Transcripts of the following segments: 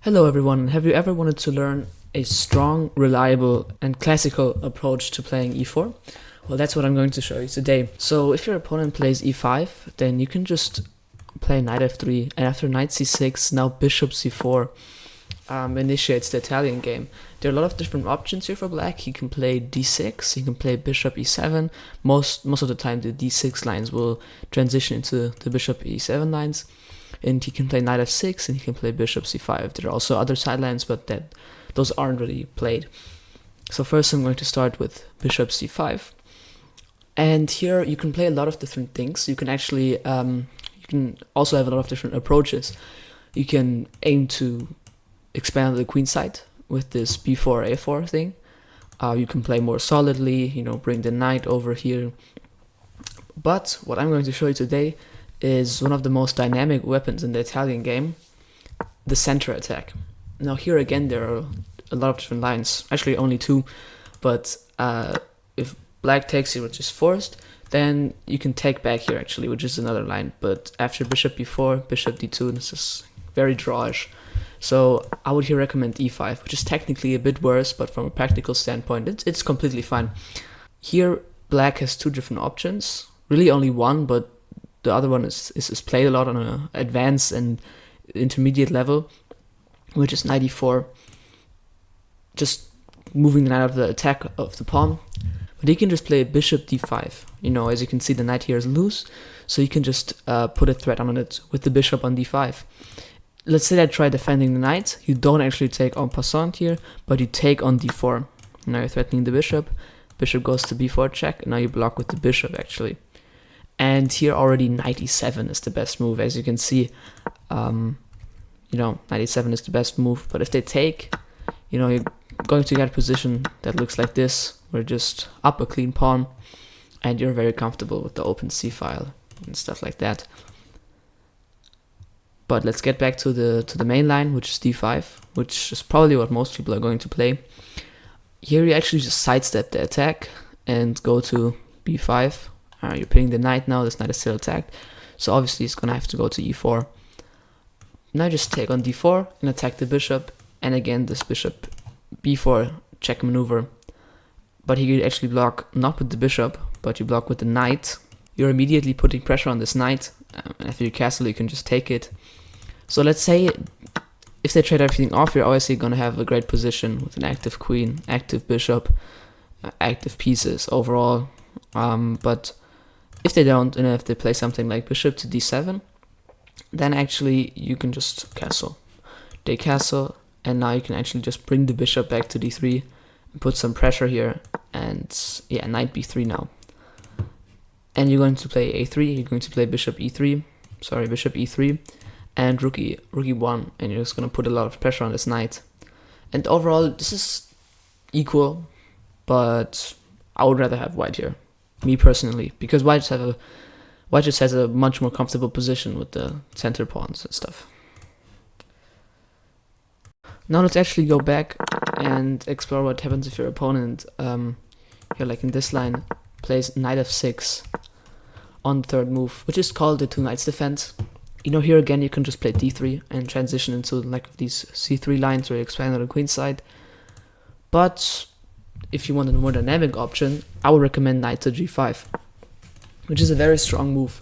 Hello everyone, have you ever wanted to learn a strong, reliable and classical approach to playing e4? Well, that's what I'm going to show you today. So if your opponent plays e5, then you can just play knight f3, and after knight c6, now bishop c4 initiates the Italian game. There are a lot of different options here for black. He can play d6, he can play bishop e7. Most of the time the d6 lines will transition into the bishop e7 lines. And he can play knight f6 and he can play bishop c5. There are also other side lines, but those aren't really played. So first I'm going to start with bishop c5. And here you can play a lot of different things. You can actually, you can also have a lot of different approaches. You can aim to expand the queen side with this b4 a4 thing. You can play more solidly, bring the knight over here. But what I'm going to show you today is one of the most dynamic weapons in the Italian game, the center attack. Now here again there are a lot of different lines, actually only two, but if black takes here, which is forced, then you can take back here actually, which is another line. But after bishop b4, bishop d2, this is very drawish. So I would here recommend e5, which is technically a bit worse, but from a practical standpoint it's completely fine. Here black has two different options, really only one, but the other one is played a lot on an advanced and intermediate level, which is knight e4, just moving the knight out of the attack of the pawn. But he can just play bishop d5. As you can see, the knight here is loose, so you can just put a threat on it with the bishop on d5. Let's say I try defending the knight. You don't actually take en passant here, but you take on d4. Now you're threatening the bishop. Bishop goes to b4 check, and now you block with the bishop actually. And here already knight e7 is the best move, as you can see. Knight e7 is the best move. But if they take, you're going to get a position that looks like this, where just up a clean pawn, and you're very comfortable with the open c-file and stuff like that. But let's get back to the main line, which is d5, which is probably what most people are going to play. Here you actually just sidestep the attack and go to b5. You're pinning the knight now, this knight is still attacked, so obviously it's going to have to go to e4. Now just take on d4 and attack the bishop, and again this bishop b4 check maneuver. But here you actually block not with the bishop, but you block with the knight. You're immediately putting pressure on this knight. After you castle, you can just take it. So let's say if they trade everything off, you're obviously going to have a great position with an active queen, active bishop, active pieces overall. But if they don't, and if they play something like bishop to d7, then actually you can just castle. They castle, and now you can actually just bring the bishop back to d3 and put some pressure here, and yeah, knight b3 now. And you're going to play a3, you're going to play bishop e3, and rook e1, and you're just going to put a lot of pressure on this knight. And overall, this is equal, but I would rather have white here, me personally, because white just has a much more comfortable position with the center pawns and stuff. Now let's actually go back and explore what happens if your opponent, here like in this line, plays knight f6 on the third move, which is called the two knights defense. Here again you can just play d3 and transition into like these c3 lines where you expand on the queen side. But if you want a more dynamic option, I would recommend knight to g5, which is a very strong move.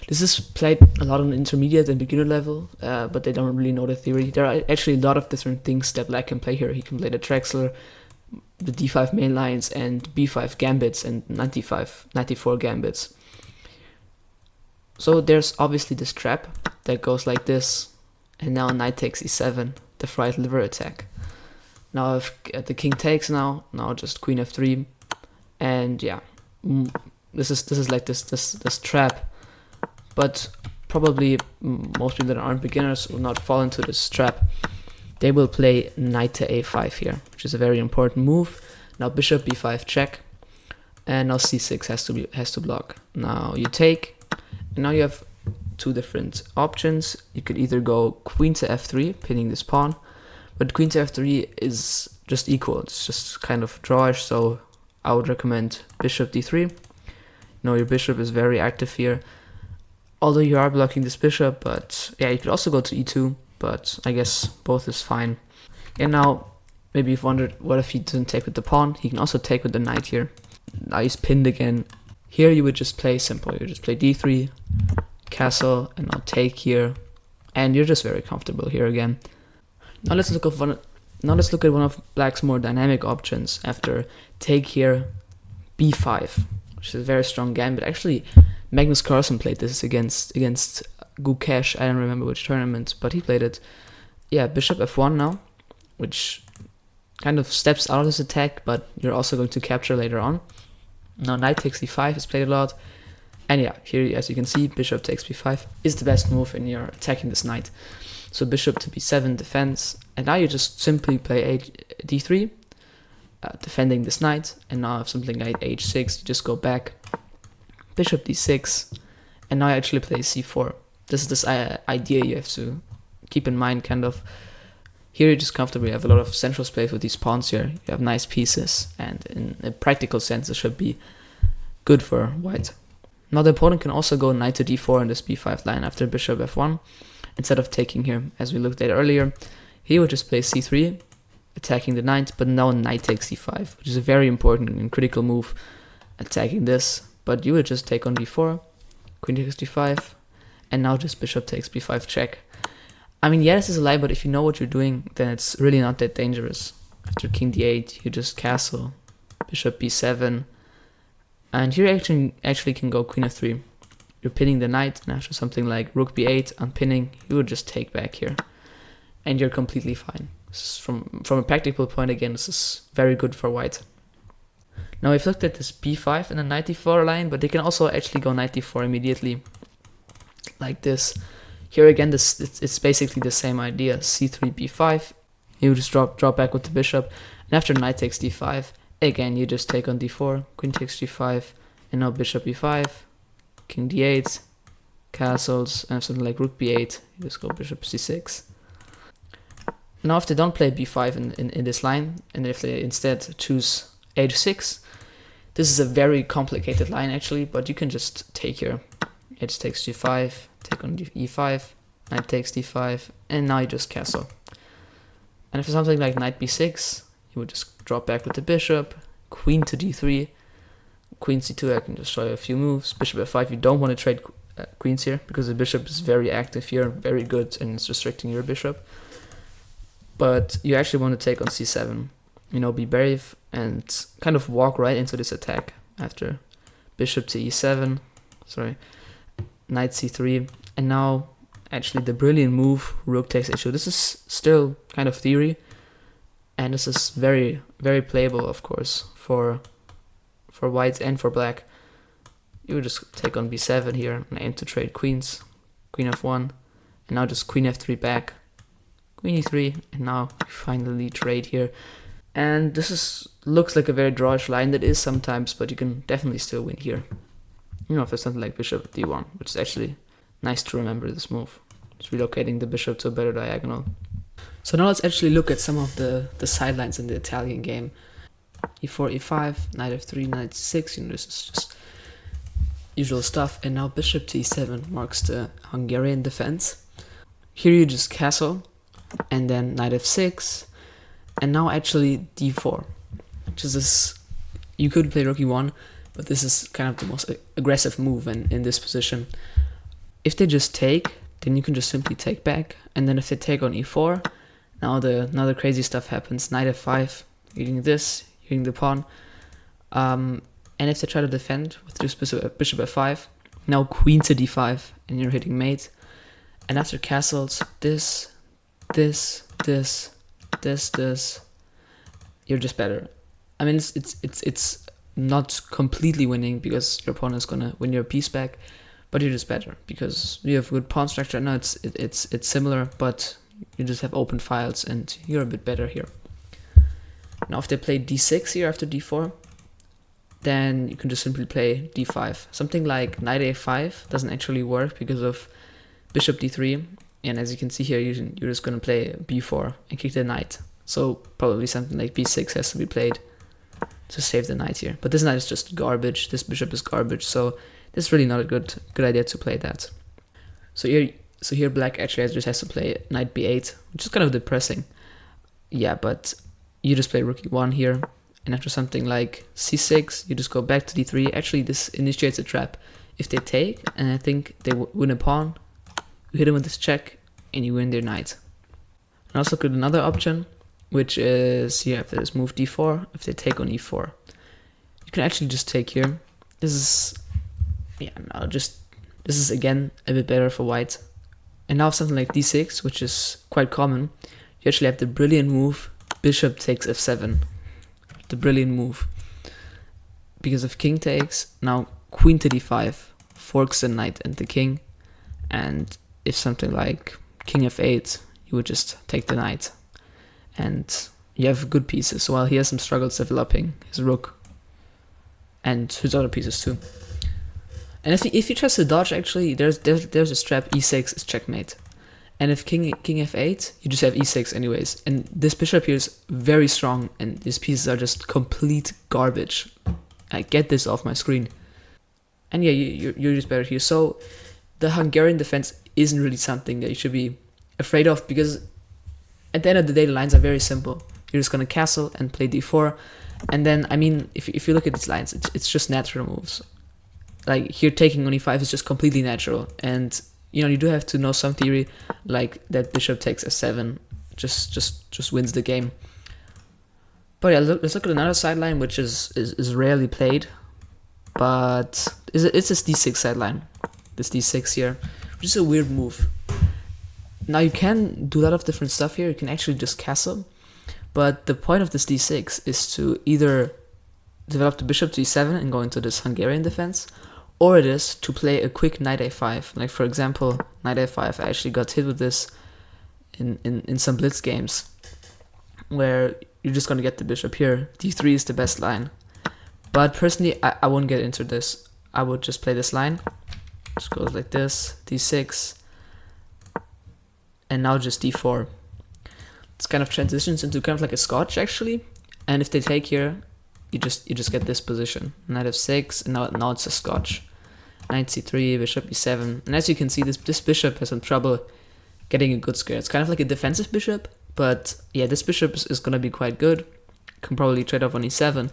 This is played a lot on intermediate and beginner level, but they don't really know the theory. There are actually a lot of different things that black can play here. He can play the Drexler, the d5 main lines, and b5 gambits, and knight d4 gambits. So there's obviously this trap that goes like this, and now knight takes e7, the fried liver attack. Now if the king takes now just queen f3, and yeah, this is like this trap. But probably most people that aren't beginners will not fall into this trap. They will play knight to a5 here, which is a very important move. Now bishop b5 check, and now c6 has to block. Now you take, and now you have two different options. You could either go queen to f3, pinning this pawn, but queen to f3 is just equal. It's just kind of drawish, so I would recommend bishop d3. Your bishop is very active here, although you are blocking this bishop. But yeah, you could also go to e2, but I guess both is fine. And now, maybe you've wondered, what if he doesn't take with the pawn? He can also take with the knight here. Now he's pinned again. Here you would just play simple. You just play d3, castle, and now take here. And you're just very comfortable here again. Now let's look at one of black's more dynamic options after take here, b5, which is a very strong gambit. Actually, Magnus Carlsen played this against Gukesh. I don't remember which tournament, but he played it. Yeah, bishop f1 now, which kind of steps out of this attack, but you're also going to capture later on. Now knight takes d5 is played a lot. And yeah, here as you can see, bishop takes b5 is the best move when you're attacking this knight. So bishop to b7 defense, and now you just simply play d3, defending this knight, and now if something like h6, you just go back, bishop d6, and now I actually play c4. This is this idea you have to keep in mind, kind of. Here you just comfortably have a lot of central space with these pawns here. You have nice pieces, and in a practical sense, it should be good for white. Now the opponent can also go knight to d4 in this b5 line after bishop f1, instead of taking here, as we looked at earlier. He would just play c3, attacking the knight, but now knight takes d5, which is a very important and critical move, attacking this. But you would just take on d4, queen takes d5, and now just bishop takes b5 check. I mean, yeah, this is a lie, but if you know what you're doing, then it's really not that dangerous. After king d8, you just castle, bishop b7, and here actually can go queen f3. You're pinning the knight, and after something like rook b8, unpinning, you would just take back here, and you're completely fine. From a practical point, again, this is very good for white. Now we've looked at this b5 and the knight d4 line, but they can also actually go knight d4 immediately, like this. Here again, it's basically the same idea. c3, b5, you just drop back with the bishop, and after knight takes d5, again you just take on d4, queen takes g5, and now bishop e5, king d8, castles, and something like rook b8, you just go bishop c6. Now if they don't play b5 in this line, and if they instead choose h6, this is a very complicated line actually, but you can just take here. H takes g5, take on e5, knight takes d5, and now you just castle. And if it's something like knight b6, you would just drop back with the bishop, queen to d3, queen c2, I can just show you a few moves, bishop f5, you don't want to trade queens here, because the bishop is very active here, very good, and it's restricting your bishop. But you actually want to take on c7, you know, be brave, and kind of walk right into this attack after bishop to e7, knight c3, and now actually the brilliant move, rook takes h2. This is still kind of theory, and this is very, very playable, of course, for white and for black. You would just take on b7 here and aim to trade queens, queen f1, and now just queen f3 back, queen e3, and now you finally trade here. And this looks like a very drawish line. That is sometimes, but you can definitely still win here. You know, if there's something like bishop d1, which is actually nice to remember this move. It's relocating the bishop to a better diagonal. So now let's actually look at some of the sidelines in the Italian game. e4, e5, knight f3, knight c6, you know, this is just usual stuff. And now bishop to e7 marks the Hungarian defense. Here you just castle, and then knight f6, and now actually d4, which is this, you could play rook e1, but this is kind of the most aggressive move in this position. If they just take, then you can just simply take back, and then if they take on e4, now the crazy stuff happens. Knight f5, hitting this, hitting the pawn, and if they try to defend with this bishop f5, now queen to d5, and you're hitting mate, and after castles, this, you're just better. I mean, it's not completely winning because your opponent's gonna win your piece back, but you're just better because you have good pawn structure. Now it's similar, but you just have open files and you're a bit better here. Now if they play d6 here after d4, then you can just simply play d5. Something like knight a5 doesn't actually work because of bishop d3, and as you can see here, you're just gonna play b4 and kick the knight. So probably something like b6 has to be played to save the knight here. But this knight is just garbage. This bishop is garbage. So it's really not a good idea to play that. So here So here black actually just has to play knight b8, which is kind of depressing. Yeah, but you just play rook e1 here, and after something like c6, you just go back to d3. Actually, this initiates a trap. If they take, and I think they win a pawn, you hit them with this check, and you win their knight. And also look at another option, which is here after this move d4, if they take on e4. You can actually just take here. This is, this is again a bit better for white. And now something like d6, which is quite common, you actually have the brilliant move, bishop takes f7. The brilliant move. Because if king takes, now queen to d5, forks the knight and the king. And if something like king f8, you would just take the knight. And you have good pieces, while he has some struggles developing his rook. And his other pieces too. And if he tries to dodge, actually, there's a trap, e6 is checkmate. And if king f8, you just have e6 anyways. And this bishop here is very strong, and these pieces are just complete garbage. I get this off my screen. And yeah, you're just better here. So the Hungarian defense isn't really something that you should be afraid of, because at the end of the day, the lines are very simple. You're just going to castle and play d4. And then, I mean, if you look at these lines, it's just natural moves. Like here, taking on e5 is just completely natural. And, you know, you do have to know some theory, like that bishop takes f7 just wins the game. But yeah, let's look at another sideline, which is rarely played. But it's this d6 sideline. This d6 here, which is a weird move. Now you can do a lot of different stuff here. You can actually just castle. But the point of this d6 is to either develop the bishop to e7 and go into this Hungarian defense, or it is to play a quick knight a5. Like for example, knight a5, I actually got hit with this in some blitz games, where you're just going to get the bishop here. d3 is the best line. But personally, I wouldn't get into this. I would just play this line. Just goes like this, d6, and now just d4. It's kind of transitions into kind of like a scotch actually. And if they take here, you just get this position. Knight f6, and now it's a scotch. Knight c3, bishop e7. And as you can see, this bishop has some trouble getting a good square. It's kind of like a defensive bishop, but yeah, this bishop is going to be quite good. Can probably trade off on e7.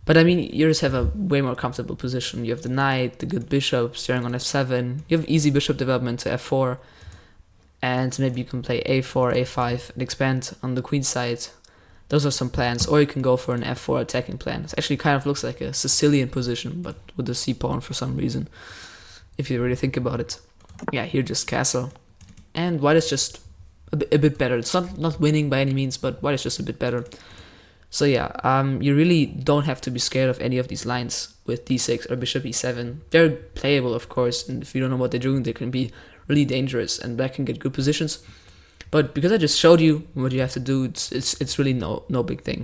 But I mean, you just have a way more comfortable position. You have the knight, the good bishop, steering on f7. You have easy bishop development to f4. And maybe you can play a4, a5, and expand on the queen side. Those are some plans. Or you can go for an f4 attacking plan. It actually kind of looks like a Sicilian position, but with the c-pawn for some reason, if you really think about it. Yeah, here just castle. And white is just a bit better. It's not winning by any means, but white is just a bit better. So yeah, you really don't have to be scared of any of these lines with d6 or bishop e7. They're playable, of course, and if you don't know what they're doing, they can be really dangerous, and black can get good positions. But because I just showed you what you have to do, it's really no big thing.